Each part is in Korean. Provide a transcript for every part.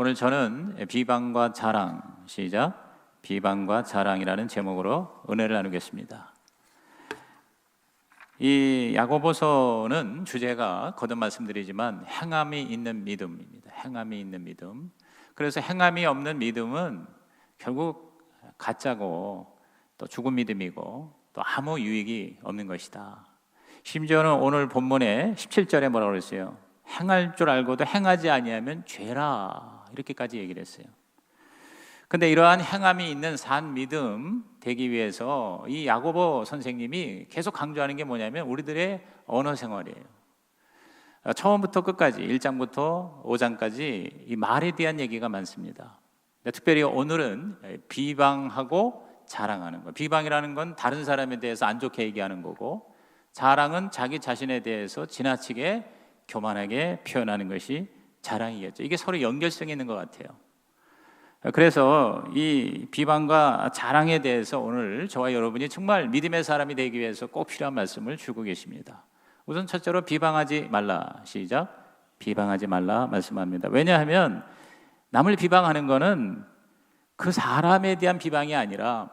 오늘 저는 비방과 자랑, 시작, 비방과 자랑이라는 제목으로 은혜를 나누겠습니다. 이 야고보서는 주제가 거듭 말씀드리지만 행함이 있는 믿음입니다. 행함이 있는 믿음. 그래서 행함이 없는 믿음은 결국 가짜고 또 죽은 믿음이고 또 아무 유익이 없는 것이다. 심지어는 오늘 본문에 17절에 뭐라고 그랬어요? 행할 줄 알고도 행하지 아니하면 죄라, 이렇게까지 얘기를 했어요. 근데 이러한 행함이 있는 산 믿음 되기 위해서 이 야고보 선생님이 계속 강조하는 게 뭐냐면 우리들의 언어 생활이에요. 처음부터 끝까지 1장부터 5장까지 이 말에 대한 얘기가 많습니다. 특별히 오늘은 비방하고 자랑하는 거. 비방이라는 건 다른 사람에 대해서 안 좋게 얘기하는 거고, 자랑은 자기 자신에 대해서 지나치게 교만하게 표현하는 것이 자랑이겠죠. 이게 서로 연결성이 있는 것 같아요. 그래서 이 비방과 자랑에 대해서 오늘 저와 여러분이 정말 믿음의 사람이 되기 위해서 꼭 필요한 말씀을 주고 계십니다. 우선 첫째로 비방하지 말라, 시작, 비방하지 말라 말씀합니다. 왜냐하면 남을 비방하는 것은 그 사람에 대한 비방이 아니라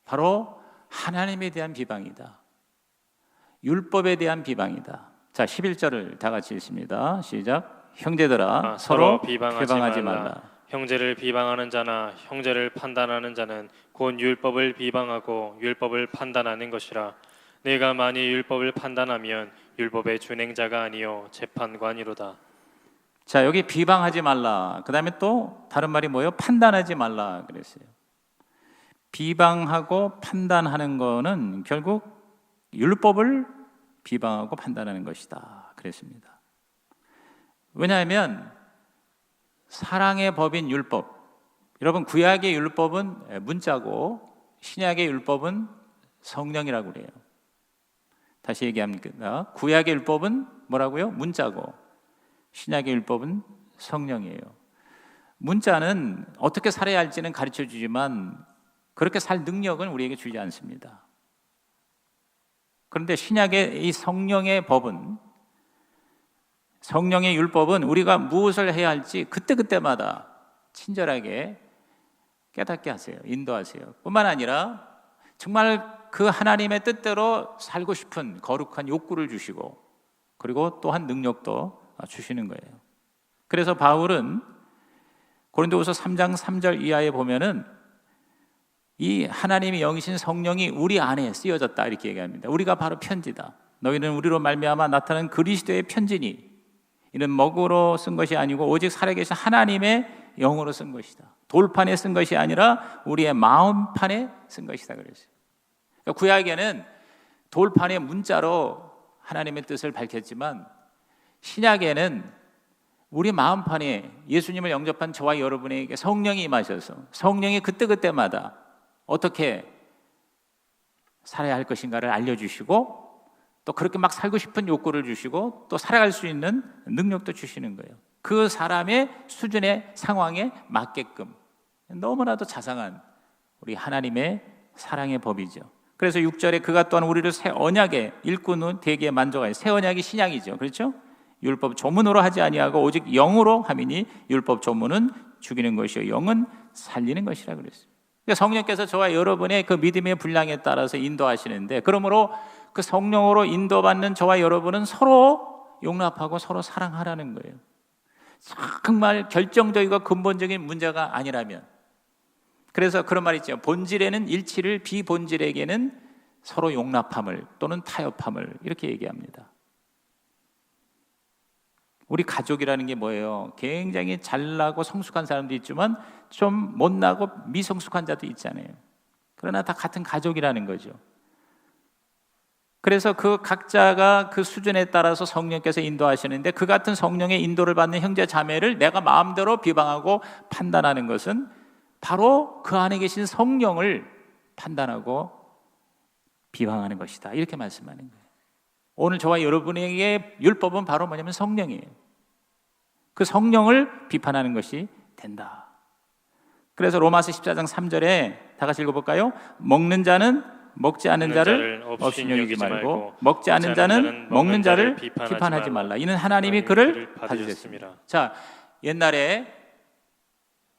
바로 하나님에 대한 비방이다. 율법에 대한 비방이다. 자, 11절을 다 같이 읽습니다. 시작. 형제들아, 서로 비방하지 말라. 형제를 비방하는 자나 형제를 판단하는 자는 곧 율법을 비방하고 율법을 판단하는 것이라. 내가 만일 율법을 판단하면 율법의 준행자가 아니요 재판관이로다. 자, 여기 비방하지 말라. 그 다음에 또 다른 말이 뭐예요? 판단하지 말라 그랬어요. 비방하고 판단하는 거는 결국 율법을 비방하고 판단하는 것이다 그랬습니다. 왜냐하면 사랑의 법인 율법, 여러분 구약의 율법은 문자고 신약의 율법은 성령이라고 그래요. 다시 얘기합니다. 구약의 율법은 뭐라고요? 문자고 신약의 율법은 성령이에요. 문자는 어떻게 살아야 할지는 가르쳐 주지만 그렇게 살 능력은 우리에게 주지 않습니다. 그런데 신약의 이 성령의 법은, 성령의 율법은 우리가 무엇을 해야 할지 그때그때마다 친절하게 깨닫게 하세요. 인도하세요. 뿐만 아니라 정말 그 하나님의 뜻대로 살고 싶은 거룩한 욕구를 주시고 그리고 또한 능력도 주시는 거예요. 그래서 바울은 고린도후서 3장 3절 이하에 보면은 이 하나님의 영이신 성령이 우리 안에 쓰여졌다 이렇게 얘기합니다. 우리가 바로 편지다. 너희는 우리로 말미암아 나타난 그리스도의 편지니 이는 먹으로 쓴 것이 아니고 오직 살아계신 하나님의 영으로 쓴 것이다. 돌판에 쓴 것이 아니라 우리의 마음판에 쓴 것이다 그랬어요. 그러니까 구약에는 돌판의 문자로 하나님의 뜻을 밝혔지만 신약에는 우리 마음판에 예수님을 영접한 저와 여러분에게 성령이 임하셔서 성령이 그때그때마다 어떻게 살아야 할 것인가를 알려주시고 또 그렇게 막 살고 싶은 욕구를 주시고 또 살아갈 수 있는 능력도 주시는 거예요. 그 사람의 수준의 상황에 맞게끔. 너무나도 자상한 우리 하나님의 사랑의 법이죠. 그래서 6절에 그가 또한 우리를 새 언약에 일꾼은 되게 만족하여, 새 언약이 신약이죠. 그렇죠? 율법 조문으로 하지 아니하고 오직 영으로 함이니 율법 조문은 죽이는 것이요 영은 살리는 것이라 그랬어요. 성령께서 저와 여러분의 그 믿음의 분량에 따라서 인도하시는데, 그러므로 그 성령으로 인도받는 저와 여러분은 서로 용납하고 서로 사랑하라는 거예요. 정말 결정적이고 근본적인 문제가 아니라면. 그래서 그런 말 있죠. 본질에는 일치를, 비본질에게는 서로 용납함을 또는 타협함을, 이렇게 얘기합니다. 우리 가족이라는 게 뭐예요? 굉장히 잘나고 성숙한 사람도 있지만 좀 못나고 미성숙한 자도 있잖아요. 그러나 다 같은 가족이라는 거죠. 그래서 그 각자가 그 수준에 따라서 성령께서 인도하시는데, 그 같은 성령의 인도를 받는 형제 자매를 내가 마음대로 비방하고 판단하는 것은 바로 그 안에 계신 성령을 판단하고 비방하는 것이다, 이렇게 말씀하는 거예요. 오늘 저와 여러분에게 율법은 바로 뭐냐면 성령이에요. 그 성령을 비판하는 것이 된다. 그래서 로마서 14장 3절에 다 같이 읽어볼까요? 먹는 자는 먹지 않는 자를 없이 여기지 말고 먹지 않는 자는 먹는 자를 비판하지 말라. 이는 하나님이 그를 봐주셨습니다. 자, 옛날에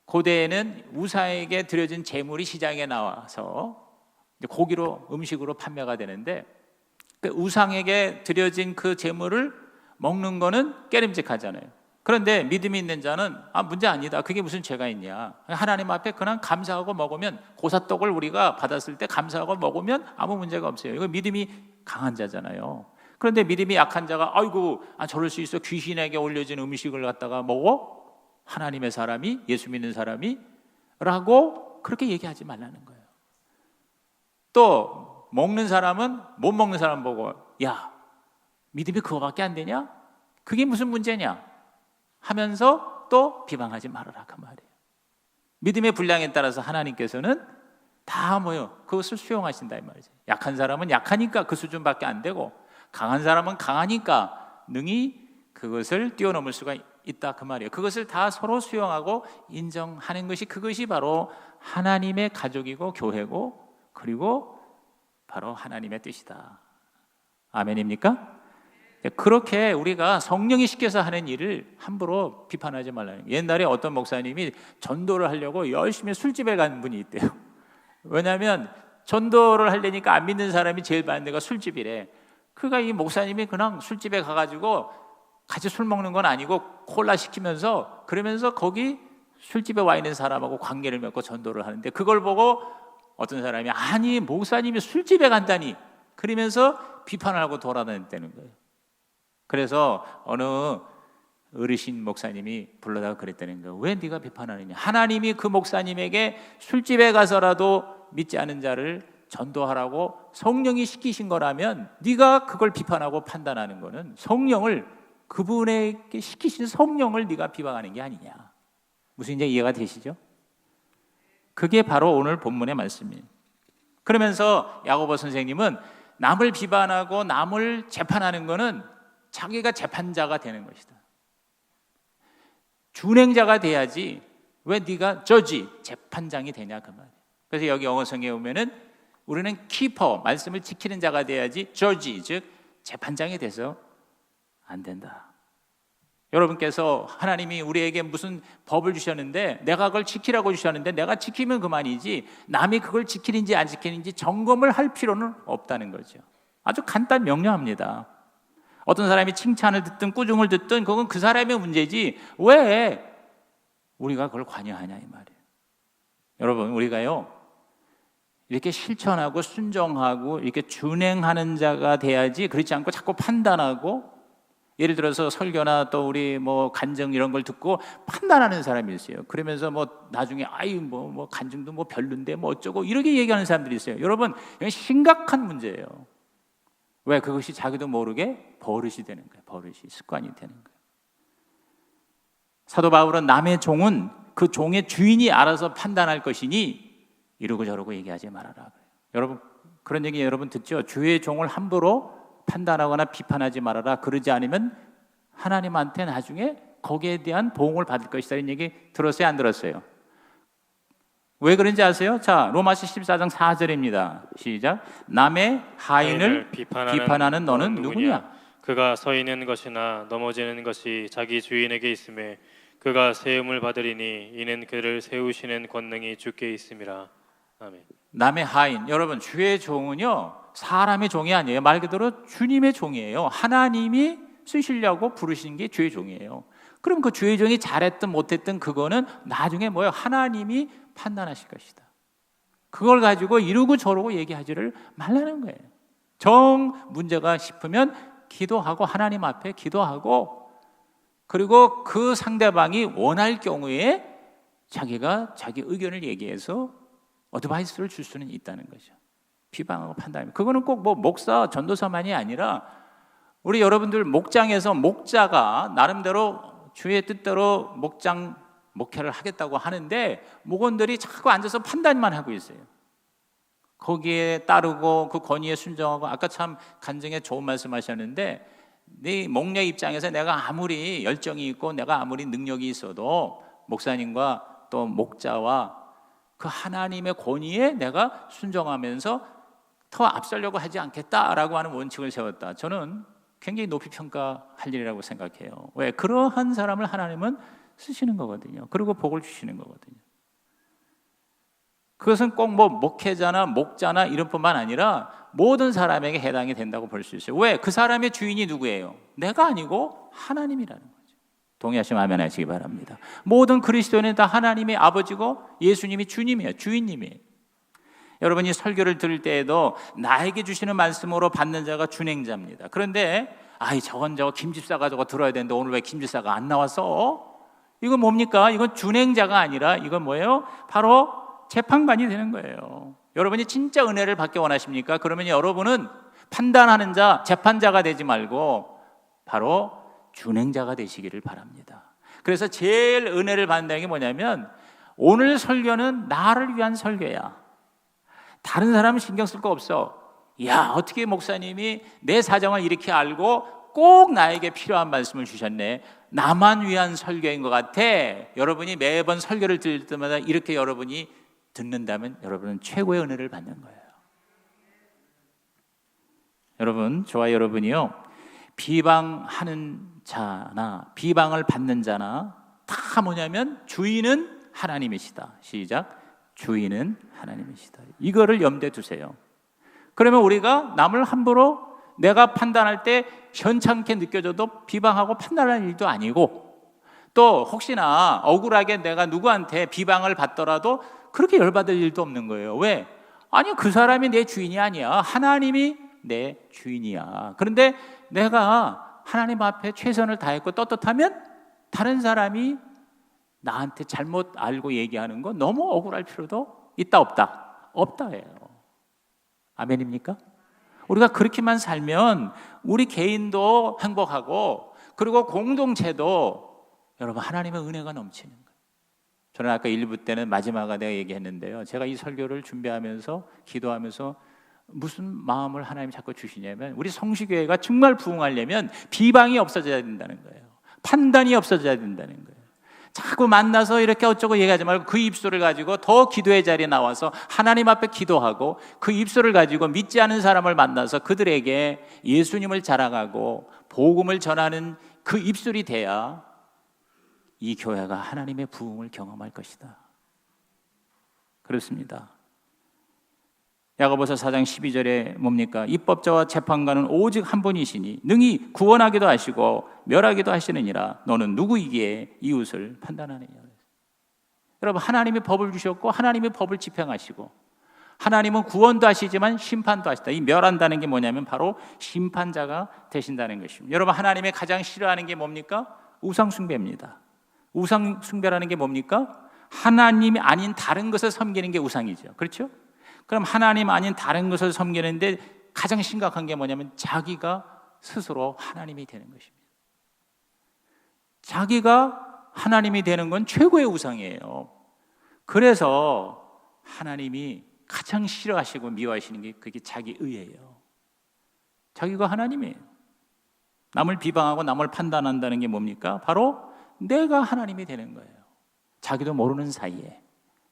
고대에는 우사에게 드려진 제물이 시장에 나와서 이제 고기로 음식으로 판매가 되는데 그 우상에게 드려진 그 제물을 먹는 거는 깨림직하잖아요. 그런데 믿음이 있는 자는 문제 아니다. 그게 무슨 죄가 있냐. 하나님 앞에 그냥 감사하고 먹으면 고사떡을 우리가 받았을 때 감사하고 먹으면 아무 문제가 없어요. 이거 믿음이 강한 자잖아요. 그런데 믿음이 약한 자가 아이고 저럴 수 있어. 귀신에게 올려진 음식을 갖다가 먹어? 하나님의 사람이, 예수 믿는 사람이? 라고 그렇게 얘기하지 말라는 거예요. 또 먹는 사람은 못 먹는 사람 보고 야, 믿음이 그거밖에 안 되냐? 그게 무슨 문제냐? 하면서 또 비방하지 말아라 그 말이에요. 믿음의 분량에 따라서 하나님께서는 다 그것을 수용하신다 이 말이죠. 약한 사람은 약하니까 그 수준밖에 안 되고 강한 사람은 강하니까 능히 그것을 뛰어넘을 수가 있다 그 말이에요. 그것을 다 서로 수용하고 인정하는 것이 그것이 바로 하나님의 가족이고 교회고 그리고 바로 하나님의 뜻이다. 아멘입니까? 그렇게 우리가 성령이 시켜서 하는 일을 함부로 비판하지 말라는 거예요. 옛날에 어떤 목사님이 전도를 하려고 열심히 술집에 간 분이 있대요. 왜냐하면 전도를 하려니까 안 믿는 사람이 제일 많은 데가 술집이래. 그러니까 이 목사님이 그냥 술집에 가가지고 같이 술 먹는 건 아니고 콜라 시키면서 그러면서 거기 술집에 와 있는 사람하고 관계를 맺고 전도를 하는데 그걸 보고 어떤 사람이 아니 목사님이 술집에 간다니 그러면서 비판을 하고 돌아다녔다는 거예요. 그래서 어느 어르신 목사님이 불러다가 그랬다는 거예요. 왜 네가 비판하느냐? 하나님이 그 목사님에게 술집에 가서라도 믿지 않은 자를 전도하라고 성령이 시키신 거라면 네가 그걸 비판하고 판단하는 거는 성령을 그분에게 시키신 성령을 네가 비방하는 게 아니냐. 무슨 이제 이해가 되시죠? 그게 바로 오늘 본문의 말씀이에요. 그러면서 야고보 선생님은 남을 비판하고 남을 재판하는 거는 자기가 재판자가 되는 것이다. 준행자가 돼야지 왜 네가 저지 재판장이 되냐 그 말이에요. 그래서 여기 영어 성경에 보면은 우리는 키퍼 말씀을 지키는 자가 돼야지 저지 즉 재판장이 돼서 안 된다. 여러분께서 하나님이 우리에게 무슨 법을 주셨는데 내가 그걸 지키라고 주셨는데 내가 지키면 그만이지 남이 그걸 지키는지 안 지키는지 점검을 할 필요는 없다는 거죠. 아주 간단 명료합니다. 어떤 사람이 칭찬을 듣든 꾸중을 듣든 그건 그 사람의 문제지 왜 우리가 그걸 관여하냐 이 말이에요. 여러분 우리가요 이렇게 실천하고 순종하고 이렇게 준행하는 자가 돼야지 그렇지 않고 자꾸 판단하고 예를 들어서 설교나 또 우리 간증 이런 걸 듣고 판단하는 사람이 있어요. 그러면서 나중에 간증도 별론데 어쩌고 이렇게 얘기하는 사람들이 있어요. 여러분 이건 심각한 문제예요. 왜? 그것이 자기도 모르게 버릇이 되는 거예요. 버릇이 습관이 되는 거예요. 사도 바울은 남의 종은 그 종의 주인이 알아서 판단할 것이니 이러고 저러고 얘기하지 말아라 그래요. 여러분 그런 얘기 여러분 듣죠? 주의 종을 함부로 판단하거나 비판하지 말아라. 그러지 않으면 하나님한테 나중에 거기에 대한 보응을 받을 것이다. 이런 얘기 들었어요? 안 들었어요? 왜 그런지 아세요? 자, 로마서 14장 4절입니다. 시작. 남의 하인을 비판하는 너는 누구냐? 그가 서 있는 것이나 넘어지는 것이 자기 주인에게 있음에 그가 세움을 받으리니 이는 그를 세우시는 권능이 주께 있음이라. 아멘. 남의 하인, 여러분 주의 종은요 사람의 종이 아니에요. 말 그대로 주님의 종이에요. 하나님이 쓰시려고 부르신 게 주의 종이에요. 그럼 그 주의 종이 잘했든 못했든 그거는 나중에 하나님이 판단하실 것이다. 그걸 가지고 이러고 저러고 얘기하지를 말라는 거예요. 정 문제가 싶으면 기도하고 하나님 앞에 기도하고 그리고 그 상대방이 원할 경우에 자기가 자기 의견을 얘기해서 어드바이스를 줄 수는 있다는 거죠. 비방하고 판단하면 그거는 꼭 목사 전도사만이 아니라 우리 여러분들 목장에서 목자가 나름대로 주의 뜻대로 목회를 하겠다고 하는데 목원들이 자꾸 앉아서 판단만 하고 있어요. 거기에 따르고 그 권위에 순종하고 아까 참 간증에 좋은 말씀하셨는데 네 목녀 입장에서 내가 아무리 열정이 있고 내가 아무리 능력이 있어도 목사님과 또 목자와 그 하나님의 권위에 내가 순종하면서 더 앞서려고 하지 않겠다라고 하는 원칙을 세웠다. 저는 굉장히 높이 평가할 일이라고 생각해요. 왜? 그러한 사람을 하나님은 쓰시는 거거든요. 그리고 복을 주시는 거거든요. 그것은 꼭 뭐 목회자나 목자나 이런 뿐만 아니라 모든 사람에게 해당이 된다고 볼 수 있어요. 왜? 그 사람의 주인이 누구예요? 내가 아니고 하나님이라는 거죠. 동의하시면 아멘 하시기 바랍니다. 모든 그리스도인은 다 하나님의 아버지고 예수님이 주님이에요. 주인님이에요. 여러분이 설교를 들을 때에도 나에게 주시는 말씀으로 받는 자가 준행자입니다. 그런데 저건 김집사가 저거 들어야 되는데 오늘 왜 김집사가 안 나왔어? 이건 뭡니까? 이건 준행자가 아니라 이건 뭐예요? 바로 재판관이 되는 거예요. 여러분이 진짜 은혜를 받기 원하십니까? 그러면 여러분은 판단하는 자, 재판자가 되지 말고 바로 준행자가 되시기를 바랍니다. 그래서 제일 은혜를 받는다는 게 뭐냐면 오늘 설교는 나를 위한 설교야. 다른 사람은 신경 쓸 거 없어. 야, 어떻게 목사님이 내 사정을 이렇게 알고 꼭 나에게 필요한 말씀을 주셨네. 나만 위한 설교인 것 같아. 여러분이 매번 설교를 들을 때마다 이렇게 여러분이 듣는다면 여러분은 최고의 은혜를 받는 거예요. 여러분, 저와 여러분이요, 비방하는 자나 비방을 받는 자나 다 뭐냐면 주인은 하나님이시다. 시작. 주인은 하나님이시다. 이거를 염두에 두세요. 그러면 우리가 남을 함부로 내가 판단할 때 현찮게 느껴져도 비방하고 판단할 일도 아니고, 또 혹시나 억울하게 내가 누구한테 비방을 받더라도 그렇게 열받을 일도 없는 거예요. 왜? 아니, 그 사람이 내 주인이 아니야. 하나님이 내 주인이야. 그런데 내가 하나님 앞에 최선을 다했고 떳떳하면 다른 사람이 나한테 잘못 알고 얘기하는 거 너무 억울할 필요도 있다 없다? 없다예요. 아멘입니까? 우리가 그렇게만 살면 우리 개인도 행복하고 그리고 공동체도 여러분 하나님의 은혜가 넘치는 거예요. 저는 아까 1부 때는 마지막에 내가 얘기했는데요, 제가 이 설교를 준비하면서 기도하면서 무슨 마음을 하나님이 자꾸 주시냐면 우리 성시교회가 정말 부흥하려면 비방이 없어져야 된다는 거예요. 판단이 없어져야 된다는 거예요. 자꾸 만나서 이렇게 어쩌고 얘기하지 말고 그 입술을 가지고 더 기도의 자리에 나와서 하나님 앞에 기도하고 그 입술을 가지고 믿지 않은 사람을 만나서 그들에게 예수님을 자랑하고 복음을 전하는 그 입술이 돼야 이 교회가 하나님의 부흥을 경험할 것이다. 그렇습니다. 야고보서 4장 12절에 뭡니까? 입법자와 재판관은 오직 한 분이시니 능히 구원하기도 하시고 멸하기도 하시느니라. 너는 누구이기에 이웃을 판단하느냐. 여러분, 하나님이 법을 주셨고 하나님이 법을 집행하시고 하나님은 구원도 하시지만 심판도 하시다. 이 멸한다는 게 뭐냐면 바로 심판자가 되신다는 것입니다. 여러분, 하나님이 가장 싫어하는 게 뭡니까? 우상 숭배입니다. 우상 숭배라는 게 뭡니까? 하나님이 아닌 다른 것을 섬기는 게 우상이죠. 그렇죠? 그럼 하나님 아닌 다른 것을 섬기는데 가장 심각한 게 뭐냐면 자기가 스스로 하나님이 되는 것입니다. 자기가 하나님이 되는 건 최고의 우상이에요. 그래서 하나님이 가장 싫어하시고 미워하시는 게 그게 자기 의예요. 자기가 하나님이에요. 남을 비방하고 남을 판단한다는 게 뭡니까? 바로 내가 하나님이 되는 거예요. 자기도 모르는 사이에.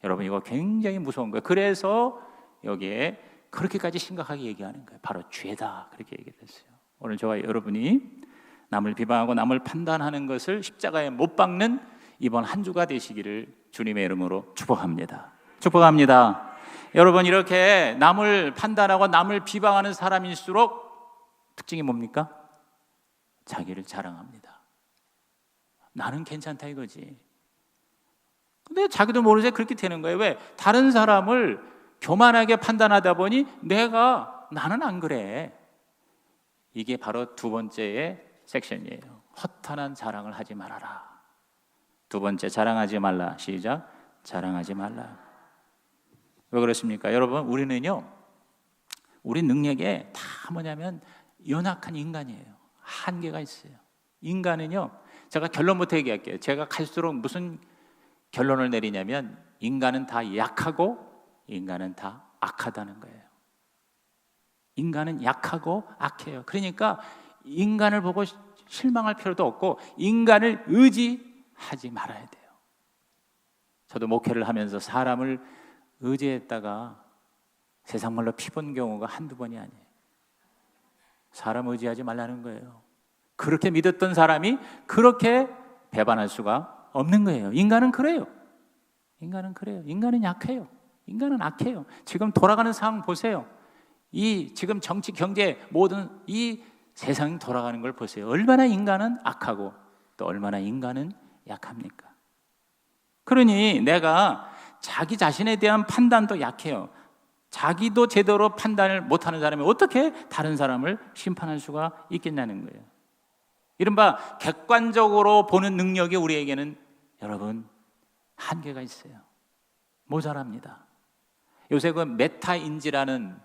여러분, 이거 굉장히 무서운 거예요. 그래서 여기에 그렇게까지 심각하게 얘기하는 거예요. 바로 죄다, 그렇게 얘기했어요. 오늘 저와 여러분이 남을 비방하고 남을 판단하는 것을 십자가에 못 박는 이번 한 주가 되시기를 주님의 이름으로 축복합니다. 축복합니다. 여러분, 이렇게 남을 판단하고 남을 비방하는 사람일수록 특징이 뭡니까? 자기를 자랑합니다. 나는 괜찮다 이거지. 근데 자기도 모르게 그렇게 되는 거예요. 왜? 다른 사람을 교만하게 판단하다 보니 나는 안 그래. 이게 바로 두 번째의 섹션이에요. 허탄한 자랑을 하지 말아라. 두 번째, 자랑하지 말라. 시작. 자랑하지 말라. 왜 그렇습니까? 여러분, 우리는요, 우리 능력에 다 뭐냐면 연약한 인간이에요. 한계가 있어요. 인간은요, 제가 결론부터 얘기할게요. 제가 갈수록 무슨 결론을 내리냐면 인간은 다 약하고 인간은 다 악하다는 거예요. 인간은 약하고 악해요. 그러니까 인간을 보고 실망할 필요도 없고 인간을 의지하지 말아야 돼요. 저도 목회를 하면서 사람을 의지했다가 세상 말로 피본 경우가 한두 번이 아니에요. 사람 의지하지 말라는 거예요. 그렇게 믿었던 사람이 그렇게 배반할 수가 없는 거예요. 인간은 그래요. 인간은 그래요. 인간은 약해요. 인간은 악해요. 지금 돌아가는 상황 보세요. 이 지금 정치, 경제 모든 이 세상이 돌아가는 걸 보세요. 얼마나 인간은 악하고 또 얼마나 인간은 약합니까? 그러니 내가 자기 자신에 대한 판단도 약해요. 자기도 제대로 판단을 못하는 사람이 어떻게 다른 사람을 심판할 수가 있겠냐는 거예요. 이른바 객관적으로 보는 능력이 우리에게는 여러분 한계가 있어요. 모자랍니다. 요새 그 메타인지라는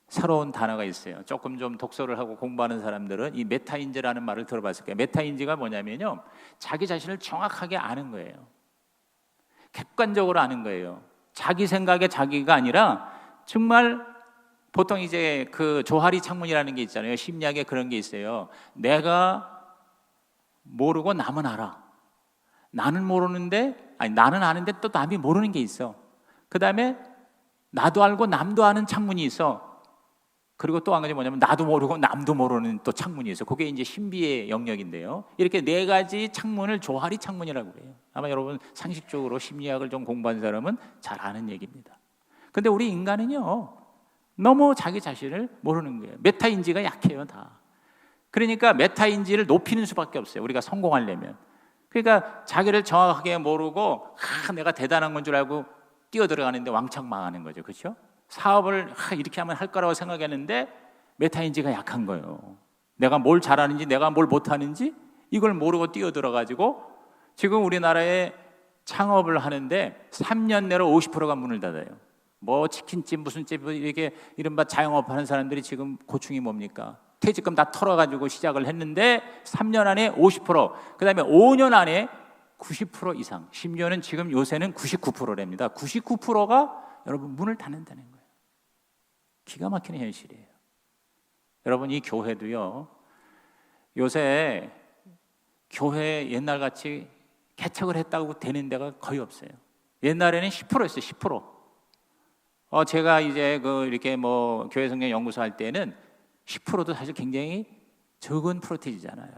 새로운 단어가 있어요. 조금 좀 독서를 하고 공부하는 사람들은 이 메타인지라는 말을 들어봤을 거예요. 메타인지가 뭐냐면요, 자기 자신을 정확하게 아는 거예요. 객관적으로 아는 거예요. 자기 생각에 자기가 아니라 정말 보통 이제 그 조하리 창문이라는 게 있잖아요. 심리학에 그런 게 있어요. 내가 모르고 남은 알아. 나는 모르는데, 아니 나는 아는데 또 남이 모르는 게 있어. 그 다음에 나도 알고 남도 아는 창문이 있어. 그리고 또 한 가지 뭐냐면 나도 모르고 남도 모르는 또 창문이 있어. 그게 이제 신비의 영역인데요. 이렇게 네 가지 창문을 조하리 창문이라고 그래요. 아마 여러분 상식적으로 심리학을 좀 공부한 사람은 잘 아는 얘기입니다. 근데 우리 인간은요, 너무 자기 자신을 모르는 거예요. 메타인지가 약해요, 다. 그러니까 메타인지를 높이는 수밖에 없어요. 우리가 성공하려면. 그러니까 자기를 정확하게 모르고 내가 대단한 건 줄 알고 뛰어들어가는데 왕창 망하는 거죠. 그렇죠? 사업을 이렇게 하면 할 거라고 생각했는데 메타인지가 약한 거예요. 내가 뭘 잘하는지 내가 뭘 못하는지 이걸 모르고 뛰어들어가지고 지금 우리나라에 창업을 하는데 3년 내로 50%가 문을 닫아요. 뭐 치킨집 무슨 집 이렇게 이른바 자영업 하는 사람들이 지금 고충이 뭡니까? 퇴직금 다 털어가지고 시작을 했는데 3년 안에 50%, 그 다음에 5년 안에 90% 이상, 심지어는 지금 요새는 99%랍니다. 99%가 여러분 문을 닫는다는 거예요. 기가 막히는 현실이에요. 여러분 이 교회도요, 요새 교회 옛날같이 개척을 했다고 되는 데가 거의 없어요. 옛날에는 10%였어요. 10%. 제가 이제 이렇게 뭐 교회 성경 연구소 할 때는 10%도 사실 굉장히 적은 프로테이지잖아요.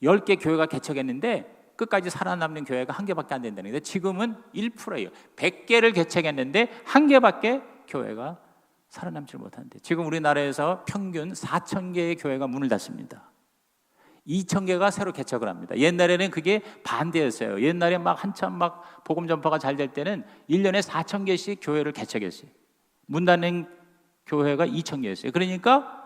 10개 교회가 개척했는데 끝까지 살아남는 교회가 1개밖에 안 된다는 거예요. 지금은 1%예요. 100개를 개척했는데 1개밖에 교회가 살아남지 못하는데 지금 우리나라에서 평균 4,000개의 교회가 문을 닫습니다. 2,000개가 새로 개척을 합니다. 옛날에는 그게 반대였어요. 옛날에 막 한참 막 복음 전파가 잘 될 때는 1년에 4,000개씩 교회를 개척했어요. 문 닫는 교회가 2,000개였어요. 그러니까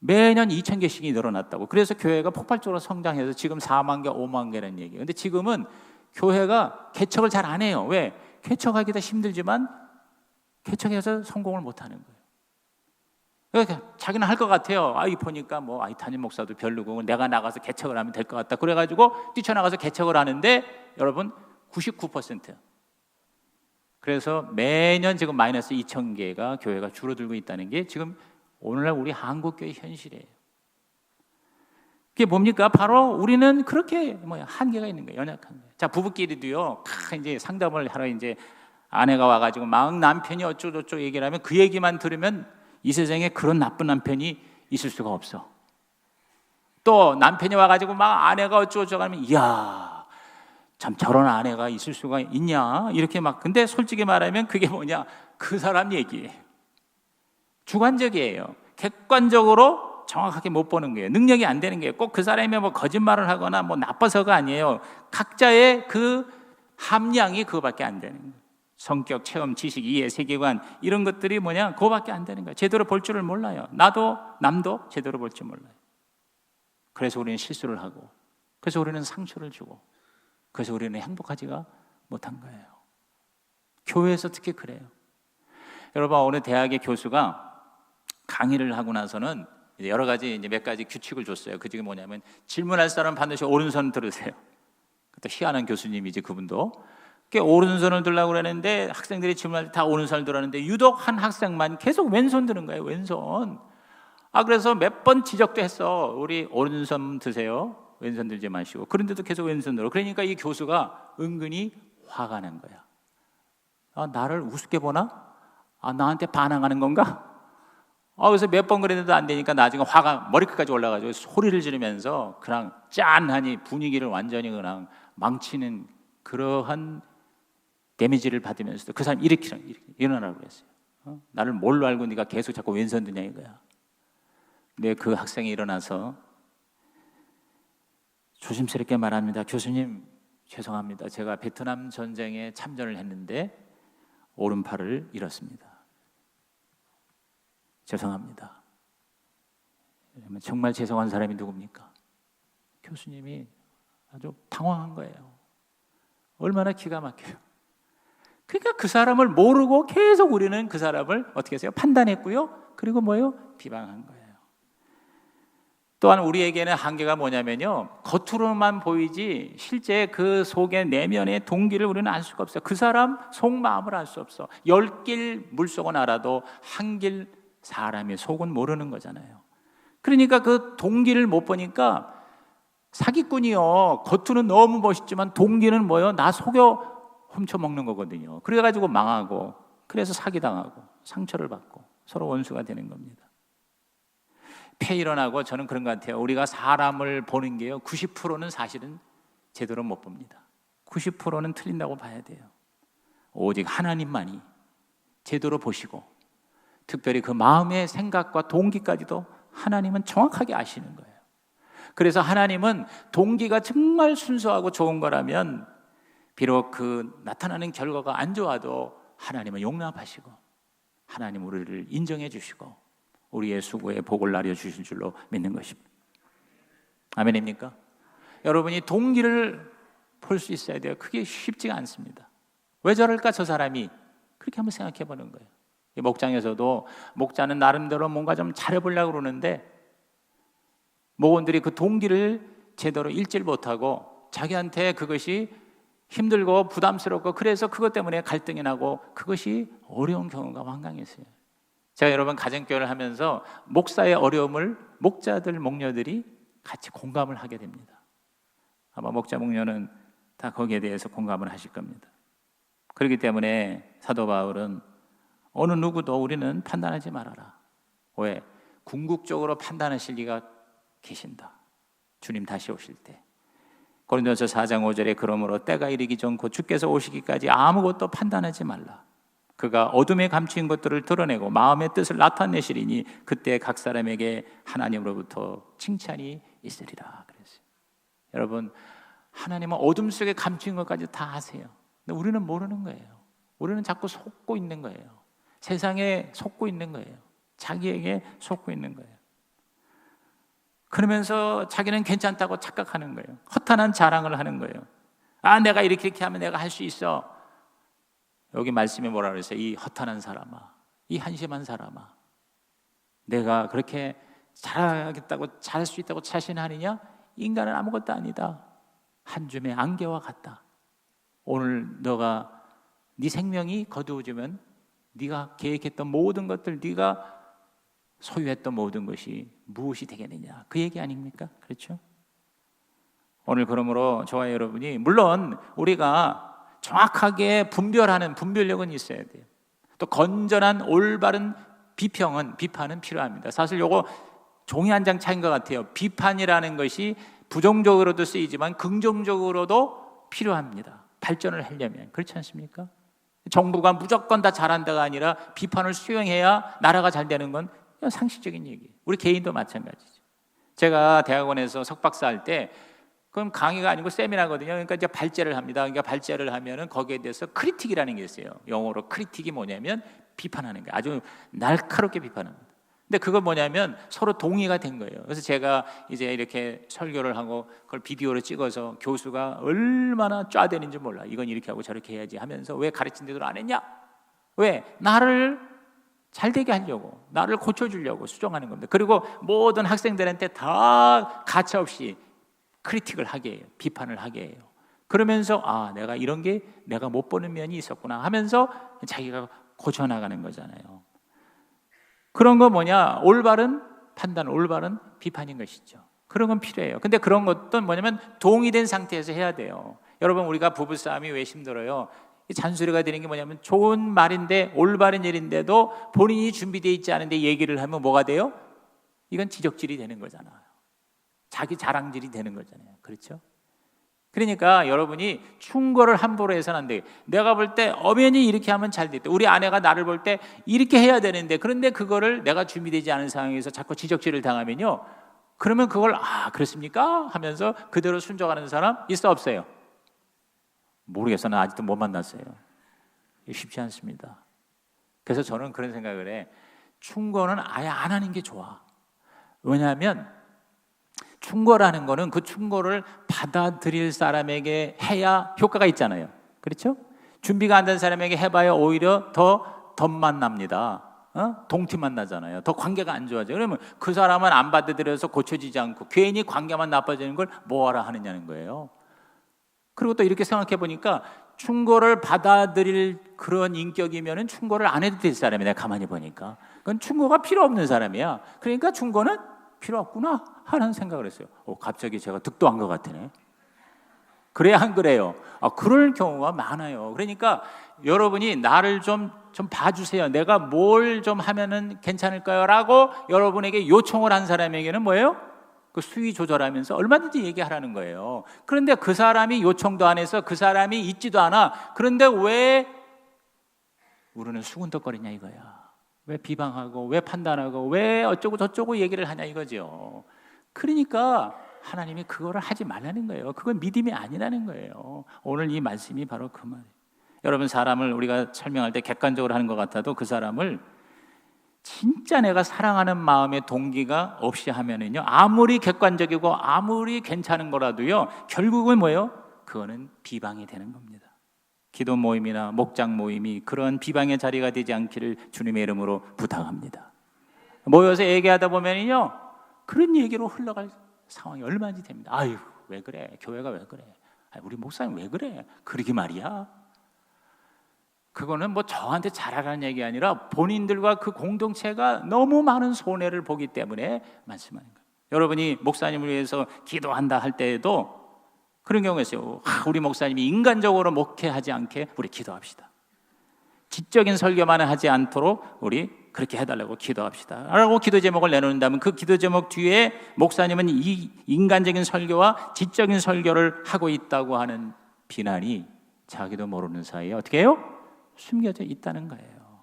매년 2,000개씩이 늘어났다고. 그래서 교회가 폭발적으로 성장해서 지금 4만 개, 5만 개라는 얘기예요. 근데 지금은 교회가 개척을 잘 안 해요. 왜? 개척하기도 힘들지만 개척해서 성공을 못 하는 거예요. 그러니까 자기는 할 것 같아요. 보니까 뭐 담임 목사도 별로고 내가 나가서 개척을 하면 될 것 같다. 그래가지고 뛰쳐나가서 개척을 하는데 여러분 99%. 그래서 매년 지금 마이너스 2,000개가 교회가 줄어들고 있다는 게 지금 오늘날 우리 한국교회 현실이에요. 그게 뭡니까? 바로 우리는 그렇게 한계가 있는 거예요. 연약한 거예요. 자, 부부끼리도요, 이제 상담을 하러 이제 아내가 와가지고 막 남편이 어쩌고저쩌고 얘기를 하면 그 얘기만 들으면 이 세상에 그런 나쁜 남편이 있을 수가 없어. 또 남편이 와가지고 막 아내가 어쩌고저쩌고 하면 이야, 참 저런 아내가 있을 수가 있냐? 이렇게 막. 근데 솔직히 말하면 그게 뭐냐? 그 사람 얘기예요. 주관적이에요. 객관적으로 정확하게 못 보는 거예요. 능력이 안 되는 거예요. 꼭 그 사람이 뭐 거짓말을 하거나 뭐 나빠서가 아니에요. 각자의 그 함량이 그거밖에 안 되는 거예요. 성격, 체험, 지식, 이해, 세계관 이런 것들이 뭐냐? 그거밖에 안 되는 거예요. 제대로 볼 줄을 몰라요. 나도 남도 제대로 볼 줄 몰라요. 그래서 우리는 실수를 하고, 그래서 우리는 상처를 주고, 그래서 우리는 행복하지가 못한 거예요. 교회에서 특히 그래요. 여러분, 어느 대학의 교수가 강의를 하고 나서는 여러 가지 이제 몇 가지 규칙을 줬어요. 그 중에 뭐냐면 질문할 사람 반드시 오른손 들으세요. 또 희한한 교수님이지 그분도. 오른손을 들라고 그러는데 학생들이 질문할 때 다 오른손을 들었는데 유독 한 학생만 계속 왼손 드는 거예요. 왼손. 그래서 몇 번 지적도 했어. 우리 오른손 드세요. 왼손 들지 마시고. 그런데도 계속 왼손 들어. 그러니까 이 교수가 은근히 화가 난 거야. 나를 우습게 보나? 나한테 반항하는 건가? 그래서 몇 번 그랬는데도 안 되니까 나중에 화가 머리끝까지 올라가지고 소리를 지르면서 그냥 짠하니 분위기를 완전히 그냥 망치는 그러한 데미지를 받으면서도 그 사람 일어나라고 그랬어요. 나를 뭘로 알고 네가 계속 자꾸 왼손 드냐 이거야. 근데 그 학생이 일어나서 조심스럽게 말합니다. 교수님, 죄송합니다. 제가 베트남 전쟁에 참전을 했는데 오른팔을 잃었습니다. 죄송합니다. 정말 죄송한 사람이 누굽니까? 교수님이 아주 당황한 거예요. 얼마나 기가 막혀요. 그러니까 그 사람을 모르고 계속 우리는 그 사람을 어떻게 했어요? 판단했고요. 그리고 뭐예요? 비방한 거예요. 또한 우리에게는 한계가 뭐냐면요, 겉으로만 보이지 실제 그 속의 내면의 동기를 우리는 알 수가 없어요. 그 사람 속마음을 알 수 없어. 10길 물속은 알아도 한 길 사람의 속은 모르는 거잖아요. 그러니까 그 동기를 못 보니까 사기꾼이요, 겉으로는 너무 멋있지만 동기는 뭐예요? 나 속여 훔쳐먹는 거거든요. 그래가지고 망하고, 그래서 사기당하고 상처를 받고 서로 원수가 되는 겁니다. 폐일어나고 저는 그런 것 같아요. 우리가 사람을 보는 게요, 90%는 사실은 제대로 못 봅니다. 90%는 틀린다고 봐야 돼요. 오직 하나님만이 제대로 보시고, 특별히 그 마음의 생각과 동기까지도 하나님은 정확하게 아시는 거예요. 그래서 하나님은 동기가 정말 순수하고 좋은 거라면 비록 그 나타나는 결과가 안 좋아도 하나님은 용납하시고 하나님 우리를 인정해 주시고 우리의 수고에 복을 나려 주실 줄로 믿는 것입니다. 아멘입니까? 여러분이 동기를 볼 수 있어야 돼요. 그게 쉽지가 않습니다. 왜 저럴까 저 사람이? 그렇게 한번 생각해 보는 거예요. 이 목장에서도 목자는 나름대로 뭔가 좀 잘해보려고 그러는데 목원들이 그 동기를 제대로 읽질 못하고 자기한테 그것이 힘들고 부담스럽고 그래서 그것 때문에 갈등이 나고 그것이 어려운 경우가 완강했어요. 제가 여러분 가정교회를 하면서 목사의 어려움을 목자들, 목녀들이 같이 공감을 하게 됩니다. 아마 목자, 목녀는 다 거기에 대해서 공감을 하실 겁니다. 그렇기 때문에 사도 바울은 어느 누구도 우리는 판단하지 말아라. 왜? 궁극적으로 판단하실 이가 계신다. 주님 다시 오실 때. 고린도서 4장 5절에 그러므로 때가 이르기 전 곧 주께서 오시기까지 아무것도 판단하지 말라. 그가 어둠에 감추인 것들을 드러내고 마음의 뜻을 나타내시리니 그때 각 사람에게 하나님으로부터 칭찬이 있으리라 그랬어요. 여러분, 하나님은 어둠 속에 감추인 것까지 다 아세요. 근데 우리는 모르는 거예요. 우리는 자꾸 속고 있는 거예요. 세상에 속고 있는 거예요. 자기에게 속고 있는 거예요. 그러면서 자기는 괜찮다고 착각하는 거예요. 허탄한 자랑을 하는 거예요. 아, 내가 이렇게 하면 내가 할 수 있어. 여기 말씀에 뭐라 그랬어요? 이 허탄한 사람아, 이 한심한 사람아, 내가 그렇게 잘하겠다고, 잘할 수 있다고 자신하느냐? 인간은 아무것도 아니다. 한 줌의 안개와 같다. 오늘 너가 네 생명이 거두어지면 네가 계획했던 모든 것들, 네가 소유했던 모든 것이 무엇이 되겠느냐, 그 얘기 아닙니까? 그렇죠? 오늘 그러므로 저와 여러분이, 물론 우리가 정확하게 분별하는 분별력은 있어야 돼요. 또 건전한 올바른 비판은 필요합니다. 사실 요거 종이 한 장 차이인 것 같아요. 비판이라는 것이 부정적으로도 쓰이지만 긍정적으로도 필요합니다. 발전을 하려면. 그렇지 않습니까? 정부가 무조건 다 잘한다가 아니라 비판을 수용해야 나라가 잘 되는 건 상식적인 얘기예요. 우리 개인도 마찬가지죠. 제가 대학원에서 석박사 할 때 그럼 강의가 아니고 세미나거든요. 그러니까 이제 발제를 합니다. 그러니까 발제를 하면은 거기에 대해서 크리틱이라는 게 있어요. 영어로 크리틱이 뭐냐면 비판하는 거예요. 아주 날카롭게 비판합니다. 근데 그건 뭐냐면 서로 동의가 된 거예요. 그래서 제가 이제 이렇게 설교를 하고 그걸 비디오로 찍어서 교수가 얼마나 쫙되는지 몰라. 이건 이렇게 하고 저렇게 해야지 하면서 왜 가르친 대로 안 했냐? 왜? 나를 잘 되게 하려고, 나를 고쳐주려고 수정하는 겁니다. 그리고 모든 학생들한테 다 가차없이 크리틱을 하게 해요. 비판을 하게 해요. 그러면서 아, 내가 이런 게 내가 못 보는 면이 있었구나 하면서 자기가 고쳐나가는 거잖아요. 그런 거 뭐냐? 올바른 판단, 올바른 비판인 것이죠. 그런 건 필요해요. 근데 그런 것도 뭐냐면 동의된 상태에서 해야 돼요. 여러분, 우리가 부부싸움이 왜 힘들어요? 잔소리가 되는 게 뭐냐면 좋은 말인데 올바른 일인데도 본인이 준비되어 있지 않은데 얘기를 하면 뭐가 돼요? 이건 지적질이 되는 거잖아요. 자기 자랑질이 되는 거잖아요. 그렇죠? 그러니까 여러분이 충고를 함부로 해서는 안 돼요. 내가 볼 때 엄연히 이렇게 하면 잘 됐다. 우리 아내가 나를 볼 때 이렇게 해야 되는데, 그런데 그거를 내가 준비되지 않은 상황에서 자꾸 지적질을 당하면요, 그러면 그걸 그렇습니까? 하면서 그대로 순종하는 사람 있어 없어요? 모르겠어. 나 아직도 못 만났어요. 쉽지 않습니다. 그래서 저는 그런 생각을 해. 충고는 아예 안 하는 게 좋아. 왜냐하면 충고라는 거는 그 충고를 받아들일 사람에게 해야 효과가 있잖아요. 그렇죠? 준비가 안 된 사람에게 해봐야 오히려 더 덤만 납니다. 동티만 나잖아요. 더 관계가 안 좋아져요. 그러면 그 사람은 안 받아들여서 고쳐지지 않고 괜히 관계만 나빠지는 걸 뭐하라 하느냐는 거예요. 그리고 또 이렇게 생각해 보니까 충고를 받아들일 그런 인격이면은 충고를 안 해도 될 사람이야. 내가 가만히 보니까 그건 충고가 필요 없는 사람이야. 그러니까 충고는 필요 없구나 하는 생각을 했어요. 갑자기 제가 득도한 것 같으네. 그래야 안 그래요? 그럴 경우가 많아요. 그러니까 여러분이 나를 좀 봐주세요. 내가 뭘 좀 하면은 괜찮을까요? 라고 여러분에게 요청을 한 사람에게는 뭐예요? 그 수위 조절하면서 얼마든지 얘기하라는 거예요. 그런데 그 사람이 요청도 안 해서 그 사람이 있지도 않아. 그런데 왜 우리는 수군덕거리냐 이거야. 왜 비방하고 왜 판단하고 왜 어쩌고 저쩌고 얘기를 하냐 이거죠. 그러니까 하나님이 그거를 하지 말라는 거예요. 그건 믿음이 아니라는 거예요. 오늘 이 말씀이 바로 그 말이에요. 여러분, 사람을 우리가 설명할 때 객관적으로 하는 것 같아도 그 사람을 진짜 내가 사랑하는 마음의 동기가 없이 하면은요, 아무리 객관적이고 아무리 괜찮은 거라도요, 결국은 뭐예요? 그거는 비방이 되는 겁니다. 기도 모임이나 목장 모임이 그런 비방의 자리가 되지 않기를 주님의 이름으로 부탁합니다. 모여서 얘기하다 보면요, 그런 얘기로 흘러갈 상황이 얼마든지 됩니다. 아유, 왜 그래? 교회가 왜 그래? 우리 목사님 왜 그래? 그러게 말이야. 그거는 뭐 저한테 잘하라는 얘기 아니라 본인들과 그 공동체가 너무 많은 손해를 보기 때문에 말씀하는 거예요. 여러분이 목사님을 위해서 기도한다 할 때에도 그런 경우가 있어요. 우리 목사님이 인간적으로 목회하지 않게 우리 기도합시다. 지적인 설교만 하지 않도록 우리 그렇게 해달라고 기도합시다 라고 기도 제목을 내놓는다면 그 기도 제목 뒤에 목사님은 이 인간적인 설교와 지적인 설교를 하고 있다고 하는 비난이 자기도 모르는 사이에 어떻게 해요? 숨겨져 있다는 거예요.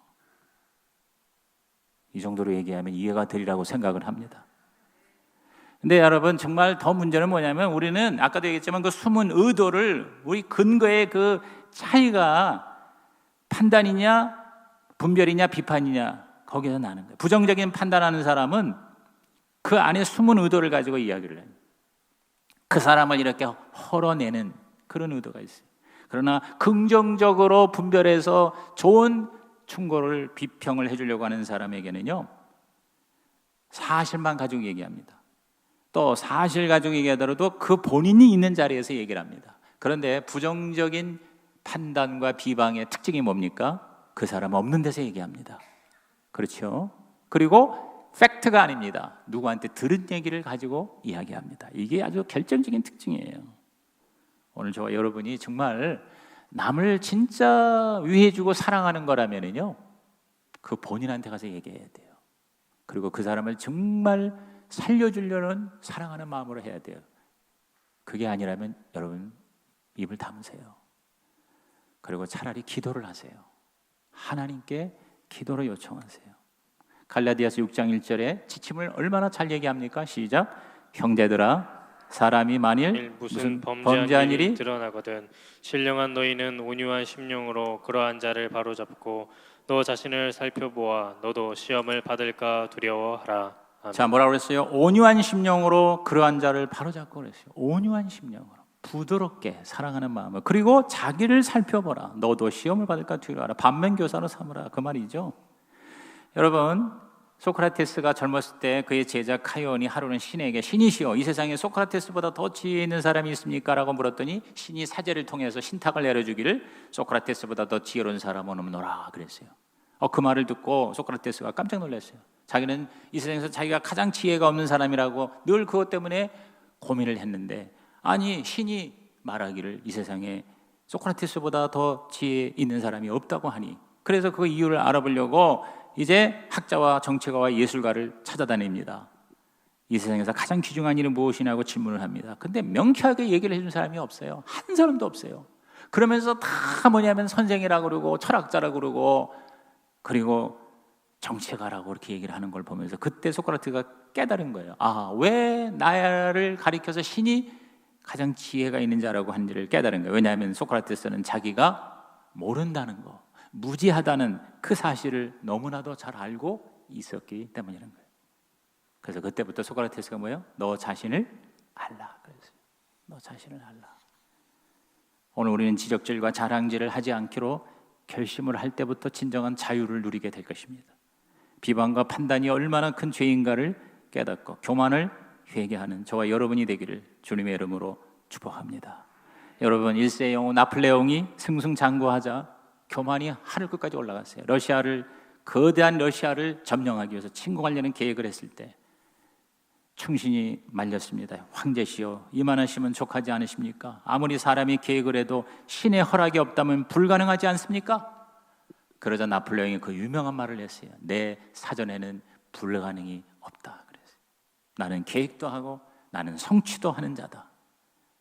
이 정도로 얘기하면 이해가 되리라고 생각을 합니다. 근데 여러분, 정말 더 문제는 뭐냐면 우리는 아까도 얘기했지만 그 숨은 의도를, 우리 근거의 그 차이가 판단이냐 분별이냐 비판이냐 거기서 나는 거예요. 부정적인 판단하는 사람은 그 안에 숨은 의도를 가지고 이야기를 해요. 그 사람을 이렇게 헐어내는 그런 의도가 있어요. 그러나 긍정적으로 분별해서 좋은 충고를 비평을 해주려고 하는 사람에게는요, 사실만 가지고 얘기합니다. 또 사실 가지고 얘기하더라도 그 본인이 있는 자리에서 얘기를 합니다. 그런데 부정적인 판단과 비방의 특징이 뭡니까? 그 사람 없는 데서 얘기합니다. 그렇죠? 그리고 팩트가 아닙니다. 누구한테 들은 얘기를 가지고 이야기합니다. 이게 아주 결정적인 특징이에요. 오늘 저와 여러분이 정말 남을 진짜 위해주고 사랑하는 거라면요, 그 본인한테 가서 얘기해야 돼요. 그리고 그 사람을 정말 살려주려는 사랑하는 마음으로 해야 돼요. 그게 아니라면 여러분 입을 다무세요. 그리고 차라리 기도를 하세요. 하나님께 기도로 요청하세요. 갈라디아서 6장 1절에 지침을 얼마나 잘 얘기합니까? 시작. 형제들아, 사람이 만일 무슨 범죄한 일이 드러나거든 신령한 너희는 온유한 심령으로 그러한 자를 바로잡고 너 자신을 살펴보아 너도 시험을 받을까 두려워하라. 아멘. 자, 뭐라고 그랬어요? 온유한 심령으로 그러한 자를 바로잡고 그랬어요. 온유한 심령으로 부드럽게 사랑하는 마음을, 그리고 자기를 살펴보라. 너도 시험을 받을까 두려워하라. 반면교사로 삼으라. 그 말이죠. 여러분, 소크라테스가 젊었을 때 그의 제자 카이온이 하루는 신에게 신이시여, 이 세상에 소크라테스보다 더 지혜 있는 사람이 있습니까? 라고 물었더니 신이 사제를 통해서 신탁을 내려주기를 소크라테스보다 더 지혜로운 사람은 없노라 그랬어요. 그 말을 듣고 소크라테스가 깜짝 놀랐어요. 자기는 이 세상에서 자기가 가장 지혜가 없는 사람이라고 늘 그것 때문에 고민을 했는데, 아니 신이 말하기를 이 세상에 소크라테스보다 더 지혜 있는 사람이 없다고 하니, 그래서 그 이유를 알아보려고 이제 학자와 정치가와 예술가를 찾아다닙니다. 이 세상에서 가장 귀중한 일은 무엇이냐고 질문을 합니다. 근데 명쾌하게 얘기를 해준 사람이 없어요. 한 사람도 없어요. 그러면서 다 뭐냐면 선생이라고 그러고 철학자라고 그러고 그리고 정치가라고 이렇게 얘기를 하는 걸 보면서 그때 소크라테스가 깨달은 거예요. 아, 왜 나를 가리켜서 신이 가장 지혜가 있는 자라고 한지를 깨달은 거예요. 왜냐하면 소크라테스는 자기가 모른다는 거, 무지하다는 그 사실을 너무나도 잘 알고 있었기 때문이라는 거예요. 그래서 그때부터 소크라테스가 뭐예요? 너 자신을 알라 그랬어요. 너 자신을 알라. 오늘 우리는 지적질과 자랑질을 하지 않기로 결심을 할 때부터 진정한 자유를 누리게 될 것입니다. 비방과 판단이 얼마나 큰 죄인가를 깨닫고 교만을 회개하는 저와 여러분이 되기를 주님의 이름으로 축복합니다. 여러분, 일세의 영웅 나폴레옹이 승승장구하자 교만이 하늘 끝까지 올라갔어요. 거대한 러시아를 점령하기 위해서 침공하려는 계획을 했을 때 충신이 말렸습니다. 황제시여, 이만하시면 족하지 않으십니까? 아무리 사람이 계획을 해도 신의 허락이 없다면 불가능하지 않습니까? 그러자 나폴레옹이 그 유명한 말을 했어요. 내 사전에는 불가능이 없다 그랬어요. 나는 계획도 하고 나는 성취도 하는 자다.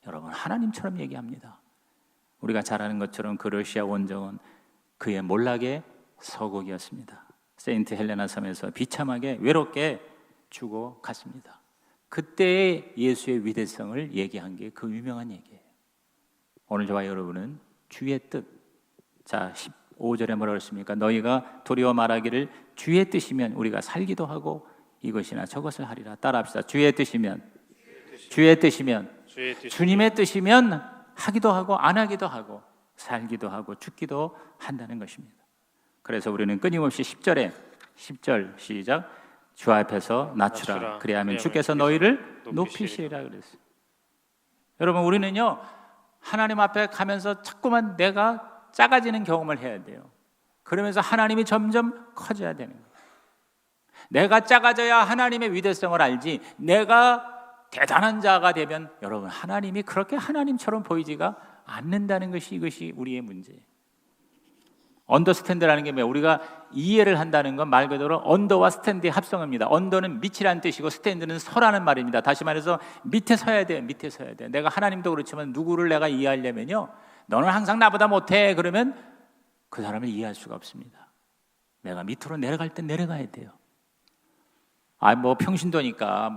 여러분, 하나님처럼 얘기합니다. 우리가 잘 아는 것처럼 그 러시아 원정은 그의 몰락의 서곡이었습니다. 세인트 헬레나 섬에서 비참하게 외롭게 죽어갔습니다. 그때의 예수의 위대성을 얘기한 게 그 유명한 얘기예요. 오늘 저와 여러분은 주의 뜻. 자, 15절에 뭐라고 했습니까? 너희가 도리어 말하기를 주의 뜻이면 우리가 살기도 하고 이것이나 저것을 하리라. 따라합시다. 주의 뜻이면 주님의 뜻이면 하기도 하고 안 하기도 하고 살기도 하고 죽기도 한다는 것입니다. 그래서 우리는 끊임없이 10절 시작. 주 앞에서 낮추라. 그리하면 주께서 너희를 높이시리라 그랬어요. 여러분, 우리는요 하나님 앞에 가면서 자꾸만 내가 작아지는 경험을 해야 돼요. 그러면서 하나님이 점점 커져야 되는 거예요. 내가 작아져야 하나님의 위대성을 알지, 내가 대단한 자가 되면 여러분 하나님이 그렇게 하나님처럼 보이지가 않는다는 것이 이것이 우리의 문제예요. 언더스탠드라는 게 뭐예요? 우리가 이해를 한다는 건 말 그대로 언더와 스탠드의 합성입니다. 언더는 밑이라는 뜻이고 스탠드는 서라는 말입니다. 다시 말해서 밑에 서야 돼요. 밑에 서야 돼요. 내가 하나님도 그렇지만 누구를 내가 이해하려면요, 너는 항상 나보다 못해 그러면 그 사람을 이해할 수가 없습니다. 내가 밑으로 내려갈 땐 내려가야 돼요. 뭐 평신도니까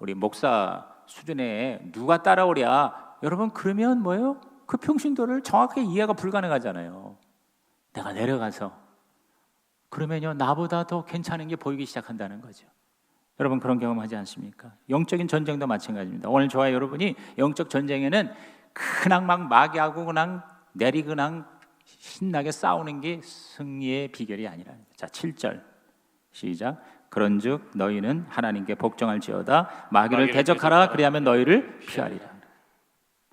우리 목사 수준에 누가 따라오랴 여러분, 그러면 뭐예요? 그 평신도를 정확하게 이해가 불가능하잖아요. 내가 내려가서 그러면요 나보다 더 괜찮은 게 보이기 시작한다는 거죠. 여러분, 그런 경험하지 않습니까? 영적인 전쟁도 마찬가지입니다. 오늘 저와 여러분이 영적 전쟁에는 그냥 막 마귀하고 그냥 내리그냥 신나게 싸우는 게 승리의 비결이 아니라. 자, 7절 시작. 그런즉 너희는 하나님께 복종할지어다. 마귀를 대적하라. 그리하면 너희를 피하리라.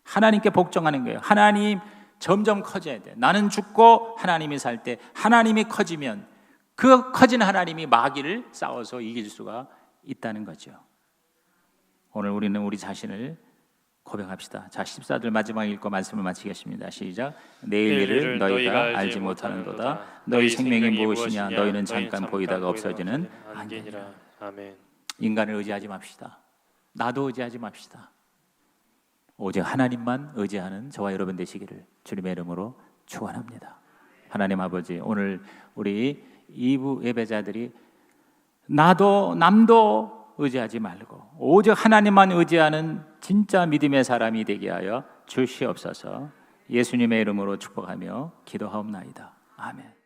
하나님께 복종하는 거예요. 하나님 점점 커져야 돼. 나는 죽고 하나님이 살 때 하나님이 커지면 그 커진 하나님이 마귀를 싸워서 이길 수가 있다는 거죠. 오늘 우리는 우리 자신을 고백합시다. 자, 14절 마지막 읽고 말씀을 마치겠습니다. 시작. 내일 일을 너희가 알지 못하는도다. 너희 생명이 무엇이냐? 너희는 잠깐 보이다가 없어지는 안개니라. 아멘. 인간을 의지하지 맙시다. 나도 의지하지 맙시다. 오직 하나님만 의지하는 저와 여러분 되시기를 주님의 이름으로 축원합니다. 하나님 아버지, 오늘 우리 2부 예배자들이 남도 의지하지 말고 오직 하나님만 의지하는 진짜 믿음의 사람이 되게 하여 주시옵소서. 예수님의 이름으로 축복하며 기도하옵나이다. 아멘.